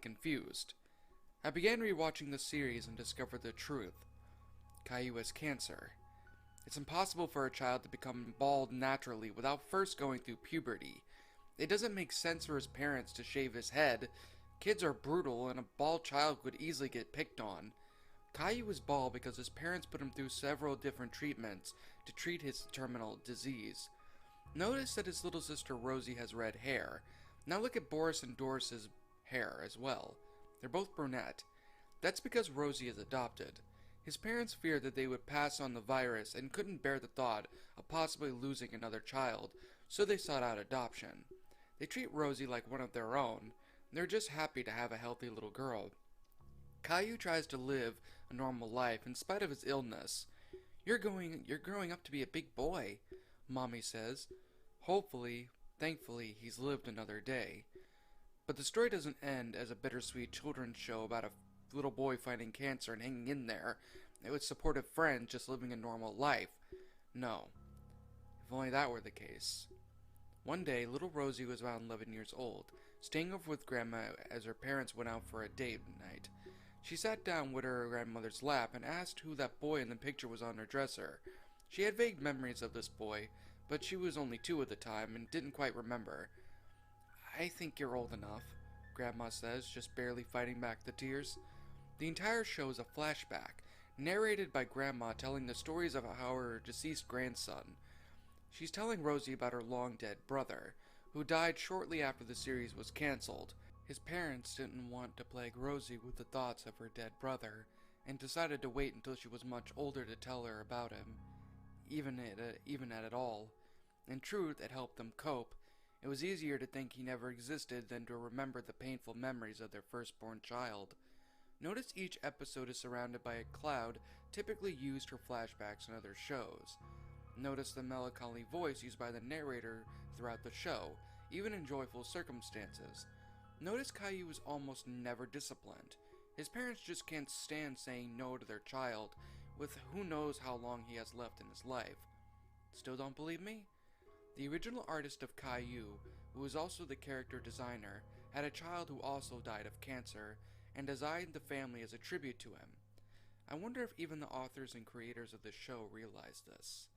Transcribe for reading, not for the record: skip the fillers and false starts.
confused. I began rewatching the series and discovered the truth. Caillou has cancer. It's impossible for a child to become bald naturally without first going through puberty. It doesn't make sense for his parents to shave his head. Kids are brutal, and a bald child could easily get picked on. Caillou is bald because his parents put him through several different treatments to treat his terminal disease. Notice that his little sister Rosie has red hair. Now look at Boris and Doris's hair as well. They're both brunette. That's because Rosie is adopted. His parents feared that they would pass on the virus and couldn't bear the thought of possibly losing another child, so they sought out adoption. They treat Rosie like one of their own. They're just happy to have a healthy little girl. Caillou tries to live a normal life in spite of his illness. You're growing up to be a big boy," Mommy says. Thankfully, he's lived another day. But the story doesn't end as a bittersweet children's show about a little boy fighting cancer and hanging in there with supportive friends just living a normal life. No. If only that were the case. One day, little Rosie was around 11 years old, staying over with Grandma as her parents went out for a date night. She sat down with her grandmother's lap and asked who that boy in the picture was on her dresser. She had vague memories of this boy, but she was only 2 at the time and didn't quite remember. "I think you're old enough," Grandma says, just barely fighting back the tears. The entire show is a flashback, narrated by Grandma telling the stories of how her deceased grandson. She's telling Rosie about her long-dead brother, who died shortly after the series was cancelled. His parents didn't want to plague Rosie with the thoughts of her dead brother, and decided to wait until she was much older to tell her about him, even at it all. In truth, it helped them cope. It was easier to think he never existed than to remember the painful memories of their firstborn child. Notice each episode is surrounded by a cloud typically used for flashbacks in other shows. Notice the melancholy voice used by the narrator throughout the show, even in joyful circumstances. Notice Caillou is almost never disciplined. His parents just can't stand saying no to their child, with who knows how long he has left in his life. Still don't believe me? The original artist of Caillou, who was also the character designer, had a child who also died of cancer, and designed the family as a tribute to him. I wonder if even the authors and creators of the show realized this.